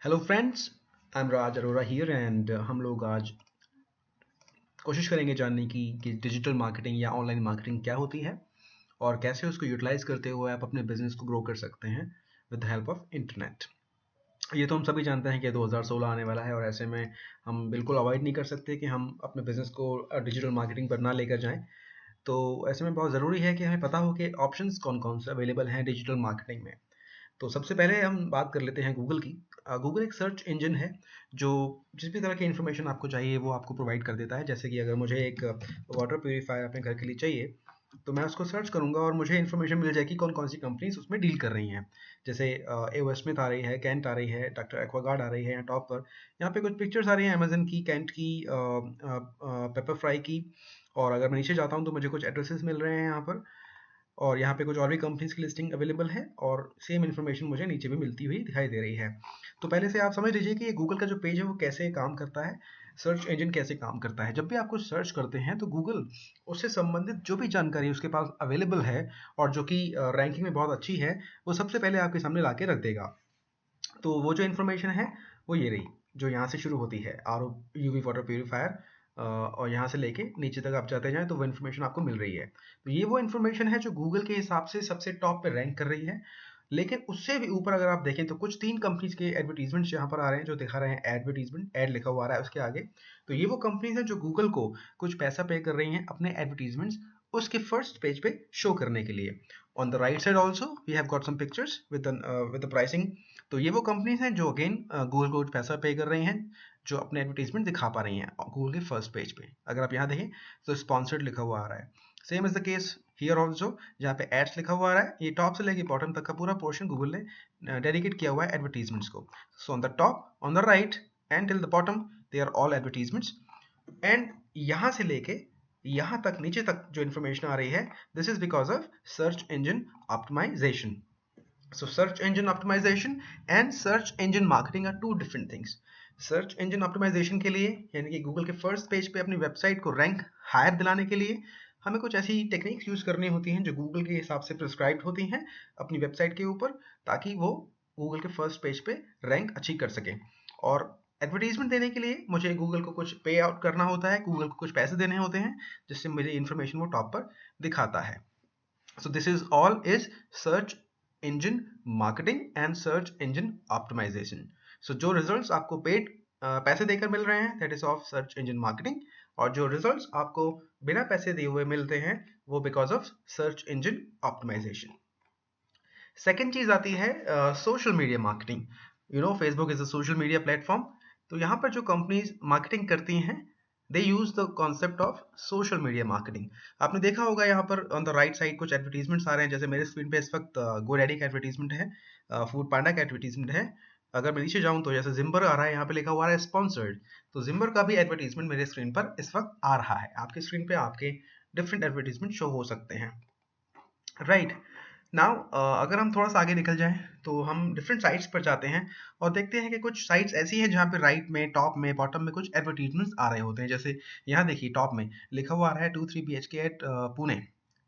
Hello friends, I am Raj Arora here and हम लोग आज कोशिश करेंगे जानने की कि डिजिटल मार्केटिंग या ऑनलाइन मार्केटिंग क्या होती है और कैसे उसको यूटिलाइज करते हुए आप अपने बिजनेस को ग्रो कर सकते हैं with the help of internet. ये तो हम सभी जानते हैं कि 2016 आने वाला है और ऐसे में हम बिल्कुल अवॉइड नहीं कर सकते कि हम अपने बिजनेस को डिजिटल मार्केटिंग पर ना लेकर जाएं। तो ऐसे में बहुत ज़रूरी है कि हमें पता हो कि ऑप्शंस कौन कौन से अवेलेबल हैं डिजिटल मार्केटिंग में। तो सबसे पहले हम बात कर लेते हैं गूगल की। गूगल एक सर्च इंजन है जो जिस भी तरह की इन्फॉर्मेशन आपको चाहिए वो आपको प्रोवाइड कर देता है। जैसे कि अगर मुझे एक वाटर प्यूरीफायर अपने घर के लिए चाहिए तो मैं उसको सर्च करूंगा और मुझे इन्फॉर्मेशन मिल जाएगी कौन कौन सी कंपनीज उसमें डील कर रही हैं। जैसे एओ स्मिथ आ रही है, कैंट आ रही है, डॉक्टर एक्वागार्ड आ रही है यहाँ टॉप पर। यहाँ पे कुछ पिक्चर्स आ रही हैं अमेजन की, कैंट की, पेपर फ्राई की। और अगर मैं नीचे जाता हूँ तो मुझे कुछ एड्रेसेस मिल रहे हैं यहाँ पर और यहाँ पे कुछ और भी कंपनीज की लिस्टिंग अवेलेबल है और सेम इन्फॉर्मेशन मुझे नीचे भी मिलती हुई दिखाई दे रही है। तो पहले से आप समझ लीजिए कि ये गूगल का जो पेज है वो कैसे काम करता है, सर्च इंजन कैसे काम करता है। जब भी आप कुछ सर्च करते हैं तो गूगल उससे संबंधित जो भी जानकारी उसके पास अवेलेबल है और जो कि रैंकिंग में बहुत अच्छी है वो सबसे पहले आपके सामने ला के रख देगा। तो वो जो इन्फॉर्मेशन है वो ये रही जो यहाँ से शुरू होती है, R O UV water purifier, और यहाँ से लेके नीचे तक आप जाते जाएं तो वो इन्फॉर्मेशन आपको मिल रही है। तो ये वो इन्फॉर्मेशन है जो गूगल के हिसाब से सबसे टॉप पे रैंक कर रही है। लेकिन उससे भी ऊपर अगर आप देखें तो कुछ तीन कंपनीज के एडवर्टीजमेंट्स यहाँ पर आ रहे हैं जो दिखा रहे हैं एडवर्टीजमेंट, एड लिखा हुआ आ रहा है उसके आगे। तो ये वो कंपनीज हैं जो गूगल को कुछ पैसा पे कर रही हैं अपने एडवर्टीजमेंट्स उसके फर्स्ट पेज पे शो करने के लिए। On the right side also we have got some pictures with the pricing. तो ये वो कंपनीज हैं जो अगेन गूगल को पैसा पे कर रही हैं, जो अपने एडवर्टीजमेंट दिखा पा रही हैं गूगल के फर्स्ट पेज पे। अगर आप यहाँ देखें तो स्पॉन्सर्ड लिखा हुआ आ रहा है। Same is the case here also, जहाँ पे एड्स लिखा हुआ आ रहा है। ये टॉप से लेके बॉटम तक का पूरा पोर्शन गूगल ने डेडिकेट किया हुआ है एडवर्टीजमेंट्स को। So on the top, on the right and till the bottom they are all advertisements. And यहाँ से लेके यहाँ तक नीचे तक जो इन्फॉर्मेशन आ रही है, this is because of search engine optimisation. So search engine optimization and search engine marketing are two different things. Search engine optimisation के लिए यानी कि गूगल के फर्स्ट पेज पे अपनी वेबसाइट को रैंक हायर दिलाने के लिए हमें कुछ ऐसी टेक्निक्स यूज करनी होती हैं जो गूगल के हिसाब से प्रिस्क्राइब्ड होती हैं अपनी वेबसाइट के ऊपर, ताकि वो गूगल के फर्स्ट पेज पे रैंक अच्छी कर सके। और एडवर्टीजमेंट देने के लिए मुझे गूगल को कुछ पे आउट करना होता है, गूगल को कुछ पैसे देने होते हैं जिससे मुझे इन्फॉर्मेशन वो टॉप पर दिखाता है। So this is all is search engine marketing and search engine optimization. So जो results आपको paid पैसे देकर मिल रहे हैं that is of search engine marketing, और जो results आपको बिना पैसे दिए हुए मिलते हैं वो because of search engine optimization. Second चीज आती है social media marketing. You know Facebook is a social media platform. तो यहाँ पर जो कंपनीज मार्केटिंग करती हैं they use the concept of social media marketing. आपने देखा होगा यहाँ पर ऑन द राइट साइड कुछ एडवर्टीजमेंट्स आ रहे हैं। जैसे मेरे स्क्रीन पे इस वक्त गोडैडी का एडवर्टीजमेंट है, फूड पांडा का एडवर्टीजमेंट है। अगर मैं नीचे जाऊँ तो जैसे जिम्बर आ रहा है, यहाँ पे लिखा हुआ है स्पॉन्सर्ड। तो जिम्बर का भी एडवर्टीजमेंट मेरे स्क्रीन पर इस वक्त आ रहा है। आपके स्क्रीन पे आपके डिफरेंट एडवर्टीजमेंट शो हो सकते हैं, राइट। नाउ अगर हम थोड़ा सा आगे निकल जाएं तो हम डिफरेंट साइट्स पर जाते हैं और देखते हैं कि कुछ साइट्स ऐसी हैं जहाँ पे राइट में, टॉप में, बॉटम में कुछ एडवर्टीजमेंट्स आ रहे होते हैं। जैसे यहाँ देखिए टॉप में लिखा हुआ आ रहा है 2-3 BHK at Pune,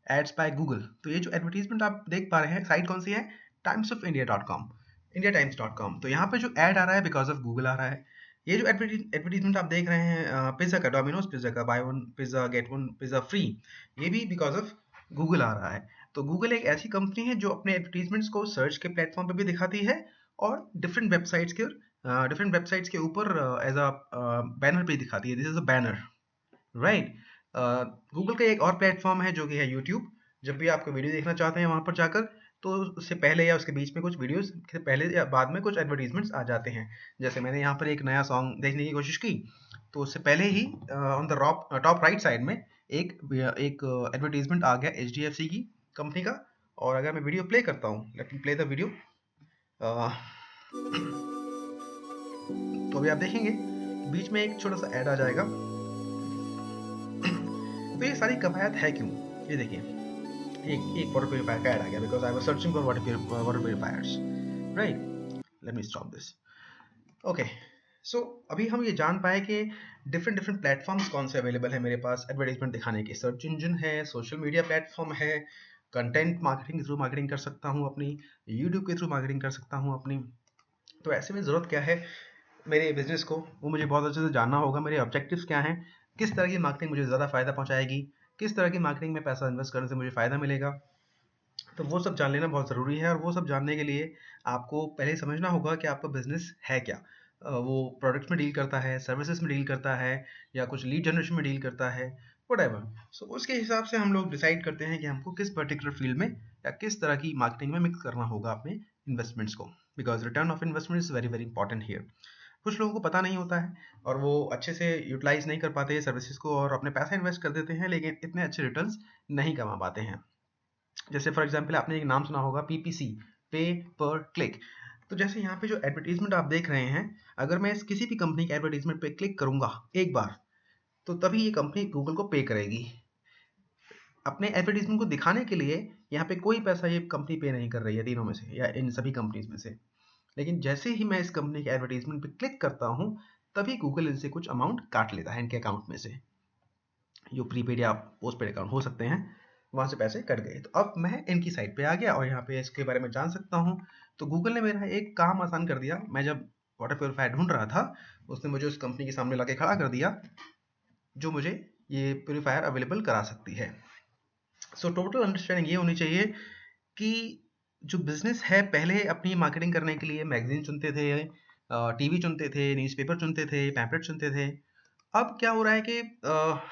ads by Google. तो ये जो एडवर्टीजमेंट आप देख पा रहे हैं साइट कौन सी है? timesofIndia.com, indiatimes.com। तो यहाँ पे जो एड आ रहा है बिकॉज ऑफ गूगल आ रहा है। ये जो एडवर्टीजमेंट आप देख रहे हैं पिज्जा का, डोमिनोज पिज्जा का, by one pizza get one pizza free, ये भी बिकॉज ऑफ गूगल आ रहा है। तो गूगल एक ऐसी कंपनी है जो अपने एडवर्टीजमेंट्स को सर्च के प्लेटफॉर्म पे भी दिखाती है और डिफरेंट वेबसाइट्स के ऊपर एज अ बैनर पे दिखाती है। This is a banner, right. Google का एक और प्लेटफॉर्म है जो कि है यूट्यूब। जब भी आपको वीडियो देखना चाहते हैं वहां पर जाकर तो उससे पहले या उसके बीच में कुछ वीडियोस के पहले या बाद में कुछ एडवर्टीजमेंट्स आ जाते हैं। जैसे मैंने यहाँ पर एक नया सॉन्ग देखने की कोशिश की तो उससे पहले ही on the top right side में एक एक एडवर्टीजमेंट आ गया HDFC की कंपनी का। और अगर मैं वीडियो प्ले करता हूँ, let me play the video, तो अभी आप देखेंगे बीच में एक छोटा सा ऐड आ जाएगा। तो ये सारी कवायद है क्यों? ये देखिए एक वाटर प्यूरीफायर का ऐड आ गया because I was searching for water purifiers, right. Let me stop this. Okay, so अभी हम ये जान पाए कि डिफरेंट डिफरेंट प्लेटफॉर्म्स कौन से अवेलेबल है मेरे पास एडवर्टाइजमेंट दिखाने के। सर्च इंजन है, सोशल मीडिया प्लेटफॉर्म है, कंटेंट मार्केटिंग के थ्रू मार्केटिंग कर सकता हूँ अपनी, यूट्यूब के थ्रू मार्केटिंग कर सकता हूँ अपनी, तो ऐसे में ज़रूरत क्या है मेरे बिजनेस को, वो मुझे बहुत अच्छे से जानना होगा। मेरे ऑब्जेक्टिव्स क्या हैं, किस तरह की मार्केटिंग मुझे ज़्यादा फ़ायदा पहुंचाएगी, किस तरह की मार्केटिंग में पैसा इन्वेस्ट करने से मुझे फ़ायदा मिलेगा। तो वो सब जान लेना बहुत ज़रूरी है, और वो सब जानने के लिए आपको पहले समझना होगा कि आपका बिजनेस है क्या। वो प्रोडक्ट्स में डील करता है, सर्विसेज में डील करता है, या कुछ लीड जनरेशन में डील करता है, वट। सो उसके हिसाब से हम लोग डिसाइड करते हैं कि हमको किस पर्टिकुलर फील्ड में या किस तरह की मार्केटिंग में मिक्स करना होगा अपने इन्वेस्टमेंट्स को, because return of investment is very very important here. कुछ लोगों को पता नहीं होता है और वो अच्छे से यूटिलाइज नहीं कर पाते सर्विसेज को, और अपने पैसा इन्वेस्ट कर देते हैं लेकिन इतने अच्छे रिटर्न्स नहीं कमा पाते हैं। जैसे फॉर एग्जांपल आपने एक नाम सुना होगा, पीपीसी, पे पर क्लिक। तो जैसे यहाँ पे जो एडवर्टीजमेंट आप देख रहे हैं, अगर मैं इस किसी भी कंपनी के एडवर्टीजमेंट पे क्लिक करूंगा एक बार, तो तभी ये कंपनी गूगल को पे करेगी। अपने एडवर्टीजमेंट को दिखाने के लिए यहाँ पे कोई पैसा ये कंपनी पे नहीं कर रही है तीनों में से, या इन सभी कंपनीज में से। लेकिन जैसे ही मैं इस कंपनी के एडवर्टीजमेंट पे क्लिक करता हूँ, तभी गूगल इनसे कुछ अमाउंट काट लेता है इनके अकाउंट में से, जो प्रीपेड या पोस्टपेड अकाउंट हो सकते हैं, वहां से पैसे कट गए। तो अब मैं इनकी साइट पे आ गया और यहाँ पे इसके बारे में जान सकता हूँ। तो गूगल ने मेरा एक काम आसान कर दिया। मैं जब वाटर प्योरीफायर ढूंढ रहा था, उसने मुझे उस कंपनी के सामने लाके खड़ा कर दिया जो मुझे ये प्योरीफायर अवेलेबल करा सकती है। सो टोटल अंडरस्टैंडिंग ये होनी चाहिए कि जो बिजनेस है, पहले अपनी मार्केटिंग करने के लिए मैगजीन चुनते थे, टीवी चुनते थे, न्यूज़पेपर चुनते थे, पैम्पलेट चुनते थे। अब क्या हो रहा है कि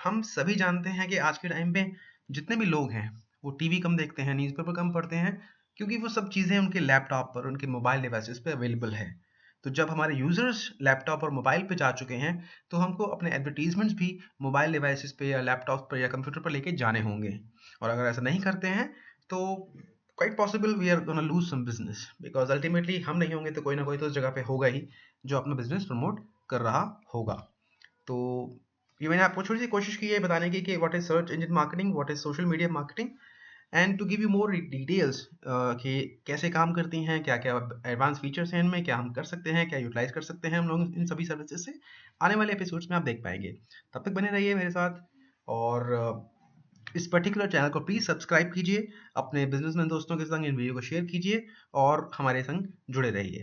हम सभी जानते हैं कि आज के टाइम पे जितने भी लोग हैं, वो टीवी कम देखते हैं, न्यूज़पेपर कम पढ़ते हैं, क्योंकि वो सब चीज़ें उनके लैपटॉप पर, उनके मोबाइल डिवाइसेस पे अवेलेबल है। तो जब हमारे यूजर्स लैपटॉप और मोबाइल पे जा चुके हैं, तो हमको अपने एडवर्टीजमेंट्स भी मोबाइल डिवाइसेस पे या लैपटॉप पर या कंप्यूटर पर लेके जाने होंगे। और अगर ऐसा नहीं करते हैं तो quite possible we are gonna lose some business, because ultimately हम नहीं होंगे तो कोई ना कोई तो उस जगह पे होगा ही जो अपना बिजनेस प्रमोट कर रहा होगा। तो ये मैंने आपको छोटी सी कोशिश की है बताने की कि what is search engine marketing, what is social media marketing, and to give you more details कि कैसे काम करती हैं, क्या क्या एडवांस फीचर्स हैं इनमें, क्या हम कर सकते हैं, क्या यूटिलाइज कर सकते हैं हम लोग इन सभी सर्विसेज से। आने वाले एपिसोड्स में आप देख पाएंगे। तब तक बने रहिए मेरे साथ, और इस पर्टिकुलर चैनल को प्लीज़ सब्सक्राइब कीजिए, अपने बिजनेसमैन दोस्तों के संग इन वीडियो को शेयर कीजिए और हमारे संग जुड़े रहिए।